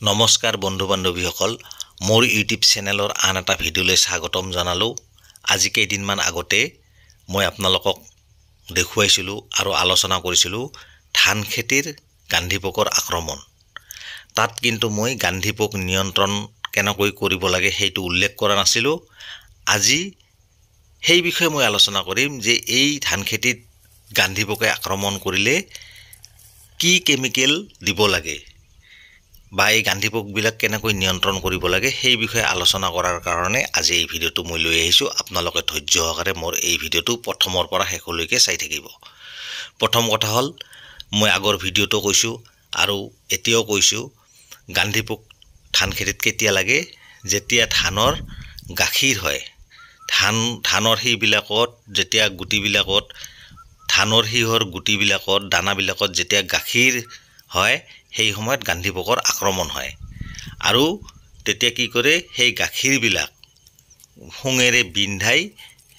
নমস্কাৰ বন্ধু বান্ধৱীসকল মোৰ ইউটিউব চেনেলৰ আন এটা ভিডিঅ'লৈ স্বাগতম জনালোঁ। আজি কেইদিনমান আগতে মই আপোনালোকক দেখুৱাইছিলোঁ আৰু আলোচনা কৰিছিলোঁ ধান খেতিৰ গান্ধীপোকৰ আক্ৰমণ। তাত কিন্তু মই গান্ধীপোক নিয়ন্ত্ৰণ কেনেকৈ কৰিব লাগে সেইটো উল্লেখ কৰা নাছিলোঁ। আজি সেই বিষয়ে মই আলোচনা কৰিম যে এই ধান খেতিত গান্ধীপোকে আক্ৰমণ কৰিলে কি কেমিকেল দিব লাগে বা এই গান্ধীপোকবিলাক কেনেকৈ নিয়ন্ত্ৰণ কৰিব লাগে সেই বিষয়ে আলোচনা কৰাৰ কাৰণে আজি এই ভিডিঅ'টো মই লৈ আহিছোঁ। আপোনালোকে ধৈৰ্য সহকাৰে মোৰ এই ভিডিঅ'টো প্ৰথমৰ পৰা শেষলৈকে চাই থাকিব। প্ৰথম কথা হ'ল মই আগৰ ভিডিঅ'টো কৈছোঁ আৰু এতিয়াও কৈছোঁ গান্ধীপোক ধান খেতিত কেতিয়া লাগে, যেতিয়া ধানৰ গাখীৰ হয়, ধানৰ সেইবিলাকত যেতিয়া গুটিবিলাকত ধানৰ শিহৰ গুটিবিলাকত দানাবিলাকত যেতিয়া গাখীৰ হয় সেই সময়ত গান্ধীপোকৰ আক্ৰমণ হয়। আৰু তেতিয়া কি কৰে, সেই গাখীৰবিলাক শুঙেৰে বিন্ধাই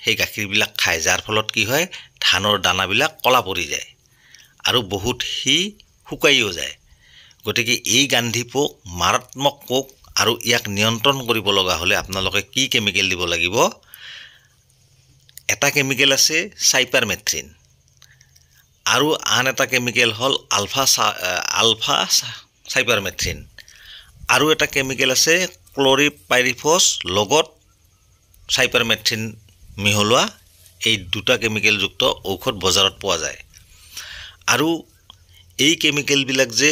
সেই গাখীৰবিলাক খায়, যাৰ ফলত কি হয় ধানৰ দানাবিলাক কলা পৰি যায় আৰু বহুত শুকাইও যায়। গতিকে এই গান্ধীপোক মাৰাত্মক পোক আৰু ইয়াক নিয়ন্ত্ৰণ কৰিব লগা হ'লে আপোনালোকে কি কেমিকেল দিব লাগিব। এটা কেমিকেল আছে চাইপাৰমেথ্ৰিন আৰু আন এটা কেমিকেল হ'ল আলফা চাইপাৰমেথ্ৰিন আৰু এটা কেমিকেল আছে ক্লৰিপাইৰিফছ লগত চাইপাৰমেথ্ৰিন মিহলোৱা। এই দুটা কেমিকেলযুক্ত ঔষধ বজাৰত পোৱা যায়। আৰু এই কেমিকেলবিলাক যে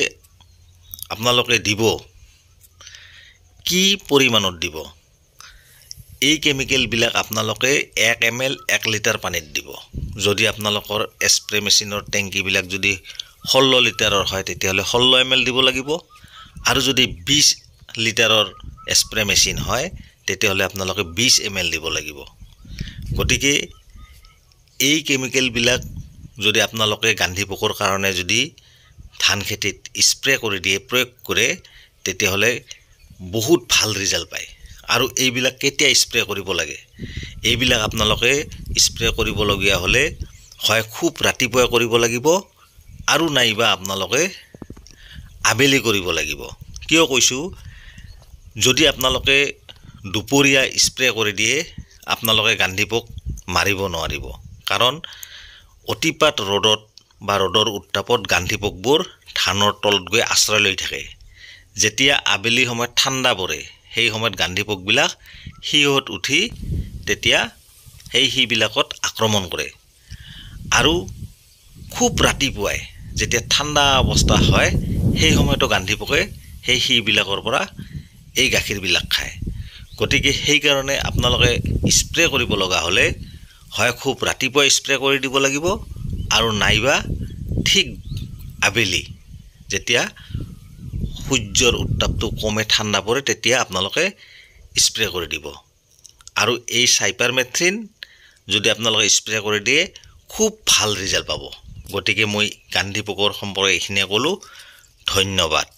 আপোনালোকে দিব, কি পৰিমাণত দিব, এই কেমিকেলবিলাক আপোনালোকে 1 ml 1 লিটাৰ পানীত দিব। যদি আপোনালোকৰ স্প্ৰে মেচিনৰ টেংকিবিলাক যদি 16 লিটাৰৰ হয় তেতিয়াহ'লে 16 ml দিব লাগিব, আৰু যদি 20 লিটাৰৰ স্প্ৰে মেচিন হয় তেতিয়াহ'লে আপোনালোকে 20 ml দিব লাগিব। গতিকে এই কেমিকেলবিলাক যদি আপোনালোকে গান্ধীপোকৰ কাৰণে যদি ধান খেতিত স্প্ৰে কৰি দিয়ে, প্ৰয়োগ কৰে, তেতিয়াহ'লে বহুত ভাল ৰিজাল্ট পায়। আৰু এইবিলাক কেতিয়া স্প্ৰে কৰিব লাগে, এইবিলাক আপোনালোকে স্প্ৰে কৰিবলগীয়া হ'লে হয় খুব ৰাতিপুৱা কৰিব লাগিব আৰু নাইবা আপোনালোকে আবেলি কৰিব লাগিব। কিয় কৈছোঁ, যদি আপোনালোকে দুপৰীয়া স্প্ৰে কৰি দিয়ে আপোনালোকে গান্ধীপোক মাৰিব নোৱাৰিব, কাৰণ অতিপাত ৰ'দত বা ৰ'দৰ উত্তাপত গান্ধীপোকবোৰ ধানৰ তলত গৈ আশ্ৰয় লৈ থাকে। যেতিয়া আবেলি সময়ত ঠাণ্ডা পৰে সেই সময়ত গান্ধীপোকবিলাক শিহত উঠি তেতিয়া সেই শিবিলাকত আক্ৰমণ কৰে। আৰু খুব ৰাতিপুৱাই যেতিয়া ঠাণ্ডা অৱস্থা হয় সেই সময়তো গান্ধীপোকে সেই শিবিলাকৰ পৰা এই গাখীৰবিলাক খায়। গতিকে সেইকাৰণে আপোনালোকে স্প্ৰে কৰিব লগা হ'লে হয় খুব ৰাতিপুৱা স্প্ৰে কৰি দিব লাগিব আৰু নাইবা ঠিক আবেলি যেতিয়া সূৰ্যৰ উত্তাপটো কমে ঠাণ্ডা পৰে তেতিয়া আপোনালোকে স্প্ৰে কৰি দিব। আৰু এই চাইপাৰমেথ্ৰিন যদি আপোনালোকে স্প্ৰে কৰি দিয়ে খুব ভাল ৰিজাল্ট পাব। গতিকে মই গান্ধীপোকৰ সম্পৰ্কে এইখিনিয়ে ক'লোঁ। ধন্যবাদ।